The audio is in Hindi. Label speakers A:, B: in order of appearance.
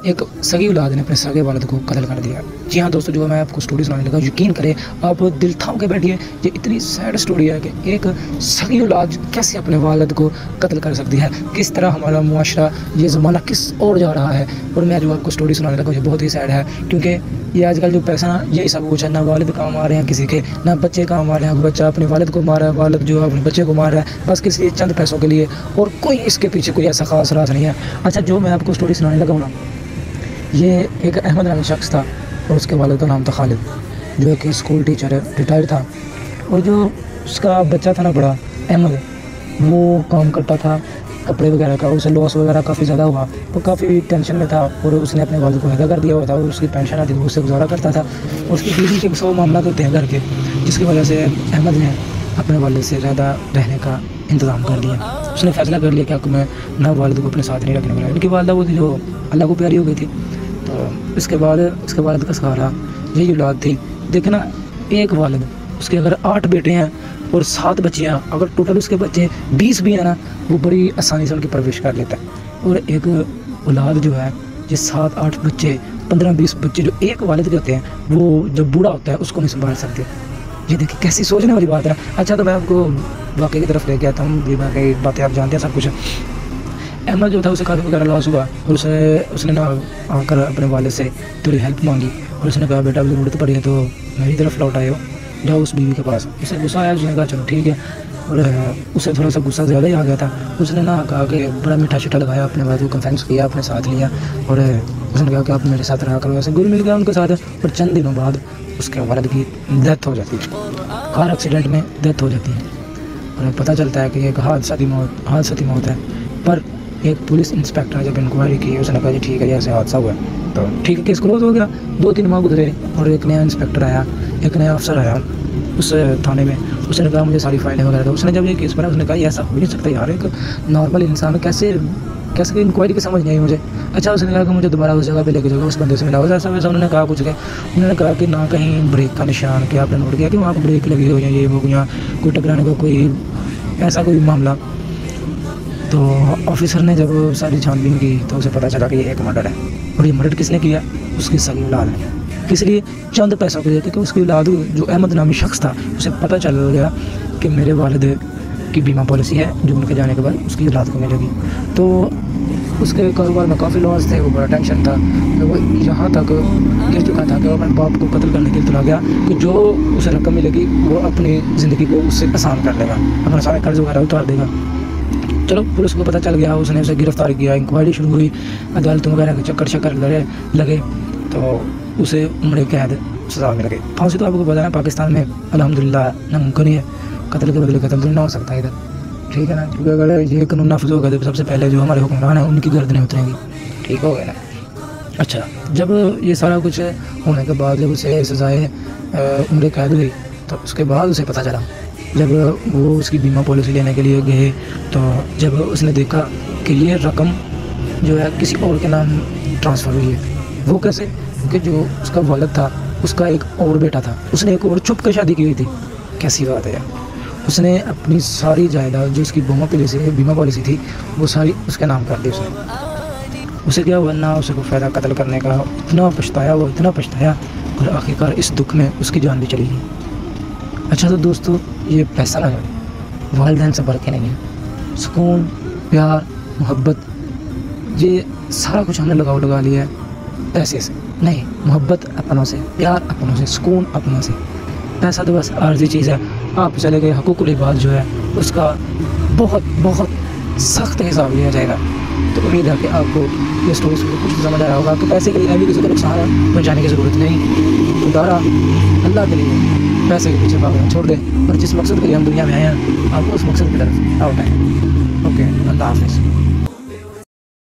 A: एक सगी औलाद ने अपने सगे वालिद को कत्ल कर दिया। जी हाँ दोस्तों, जो मैं आपको स्टोरी सुनाने लगा, यकीन करें आप दिल थाम के बैठिए। ये इतनी सैड स्टोरी है कि एक सगी औलाद कैसे अपने वालिद को कत्ल कर सकती है, किस तरह हमारा मुआशरा, ये ज़माना किस ओर जा रहा है। और मैं जो आपको स्टोरी सुनाने लगा ये बहुत ही सैड है, क्योंकि ये आजकल जो पैसा ना यही सब कुछ है। ना वालिद काम आ रहे हैं किसी के, ना बच्चे काम आ रहे हैं। बच्चा अपने वालिद को मार रहा है, वालिद जो है अपने बच्चे को मार रहा है, बस किसी चंद पैसों के लिए, और कोई इसके पीछे कोई ऐसा खास राज नहीं है। अच्छा, जो मैं आपको स्टोरी सुनाने लगा हूँ ना, ये एक अहमद नामी शख्स था और उसके वालिद का नाम था खालिद, जो एक स्कूल टीचर है, रिटायर्ड था। और जो उसका बच्चा था ना बड़ा अहमद, वो काम करता था कपड़े वगैरह का। उसे लॉस वगैरह काफ़ी ज़्यादा हुआ, वो काफ़ी टेंशन में था और उसने अपने वालिद को अलग कर दिया हुआ था और उसकी पेंशन आती थी, उससे गुजारा करता था। उसकी बीवी के 100 मामला होते हैं घर के, जिसकी वजह से अहमद ने अपने वालिद से ज़्यादा रहने का इंतज़ाम कर लिया। उसने फैसला कर लिया कि अब मैं ना वालिद को अपने साथ नहीं रखने वाला। उनकी वालदा वो थी जो अल्लाह को प्यारी हो गई थी। तो इसके बाद उसके वालिद का सहारा यही औलाद थी। देखना, एक वालिद, उसके अगर 8 बेटे हैं और 7 बच्चे हैं, अगर टोटल उसके बच्चे 20 भी हैं ना, वो बड़ी आसानी से उनकी परवरिश कर लेता है। और एक औलाद जो है, ये 7-8 बच्चे, 15-20 बच्चे जो एक वालिद के होते हैं, वो जब बूढ़ा होता है उसको नहीं संभाल सकते। ये देखिए कैसी सोचने वाली बात है। अच्छा, तो मैं आपको वाकई की तरफ लेके आता हूँ। ये बाकी बातें आप जानते हैं सब कुछ। अहमद जो था उसे काफ़ी वगैरह लॉस हुआ और उसने ना आकर अपने वालिद से थोड़ी हेल्प मांगी और उसने कहा, बेटा अब ज़रूरत पड़ी है तो मेरी तरफ लौट आए हो, जाओ उस बीवी के पास। उसे गुस्सा आया, उसने कहा चलो ठीक है। और उसे थोड़ा सा गुस्सा ज़्यादा ही आ गया था। उसने ना कहा कि बड़ा मीठा शिठा लगाया, अपने वालिद को कन्फ्रेंस किया, अपने साथ लिया और उसने कहा कि आप मेरे साथ रहा करो। ऐसे गुल मिल गया उनके साथ। और चंद दिनों बाद उसके वालिद की डेथ हो जाती है, कार एक्सीडेंट में डेथ हो जाती है। और पता चलता है कि ये एक हादसाती मौत है। पर एक पुलिस इंस्पेक्टर ने जब इंक्वायरी की, उसने कहा जी ठीक है, ऐसे हादसा हुआ है तो ठीक है, केस क्लोज हो गया। 2-3 माह गुजरे और एक नया इंस्पेक्टर आया, एक नया अफसर आया उस थाने में। उसने कहा मुझे सारी फाइलें वगैरह दो। उसने जब ये केस पढ़ा, उसने कहा ऐसा हो नहीं सकता यार, एक नॉर्मल इंसान कैसे इंक्वायरी की समझ नहीं आई मुझे। अच्छा, उसने कहा कि मुझे दोबारा उस जगह पे लेके जाओ, उस बंदे से मिला हो। ऐसा वैसा उन्होंने कहा कुछ के। उन्होंने कहा कि ना कहीं ब्रेक का निशान, कि आपने नोट किया कि वहाँ पर ब्रेक लगी हो या ये हो या कोई टकराने का कोई ऐसा कोई मामला। तो ऑफिसर ने जब सारी छानबीन की तो उसे पता चला कि ये एक मर्डर है। और ये मर्डर किसने किया? उसकी सगी औलाद ने। किस लिए? चंद पैसों के लिए। क्योंकि उसकी औलाद जो अहमद नामी शख्स था, उसे पता चल गया कि मेरे वालिद की बीमा पॉलिसी है जो उनके जाने के बाद उसकी औलाद को मिलेगी। तो उसके कारोबार में काफ़ी लॉस थे, वो बड़ा टेंशन था। तो वो यहाँ तक गिर चुका था कि वो अपने बाप को कत्ल करने के लिए चला गया कि जो उसे रकम मिलेगी वो अपनी ज़िंदगी को उससे आसान कर लेगा, अपना सारे कर्ज वगैरह उतार देगा। चलो, पुलिस को पता चल गया, उसने उसे गिरफ्तार किया, इंक्वायरी शुरू हुई, अदालतों वगैरह के चक्कर लगे तो उसे उम्र कैद सजा मिल गई। फांसी तो आपको पता है पाकिस्तान में अल्हम्दुलिल्लाह नामुमकिन है, कत्ल के बदले कत्ल तो ना हो सकता इधर, ठीक है ना। क्योंकि अगर ये कानून नाफिज होगा तो सबसे पहले जो हमारे हुक्मरान हैं उनकी गर्दनें उतरेंगी, ठीक हो गया ना। अच्छा, जब ये सारा कुछ होने के बाद जब उसे सजाए उम्र कैद हुई तो उसके बाद उसे पता चला, जब वो उसकी बीमा पॉलिसी लेने के लिए गए तो जब उसने देखा कि ये रकम जो है किसी और के नाम ट्रांसफ़र हुई है। वो कैसे? क्योंकि जो उसका वालिद था उसका एक और बेटा था, उसने एक और छुप कर शादी की हुई थी। कैसी बात है यार। उसने अपनी सारी जायदाद जो उसकी बीमा पॉलिसी थी वो सारी उसके नाम कर दी उसने। उसे क्या हुआ ना, उसे को फ़ायदा कत्ल करने का। इतना पछताया और आखिरकार इस दुख में उसकी जान भी चली गई। अच्छा, तो दोस्तों ये पैसा ना वालिदैन से बढ़ के नहीं है। सुकून, प्यार, मोहब्बत, ये सारा कुछ हमने लगा लिया है पैसे से। नहीं, मोहब्बत अपनों से, प्यार अपनों से, सुकून अपनों से। पैसा तो बस आर्जी चीज़ है। आप चले गए, हुकूकुल इबाद जो है उसका बहुत सख्त हिसाब लिया जाएगा। तो उम्मीद है कि आपको ये स्टोरी कुछ समझ आया होगा कि पैसे के लिए अभी किसी को नुकसान पहुँचाने की ज़रूरत नहीं। खुदारा अल्लाह के लिए पैसे के पीछे भागना छोड़ दें और जिस मकसद के लिए हम दुनिया में आए हैं आप उस मकसद की तरफ लौट आएँ। ओके, अल्लाह हाफ़िज़।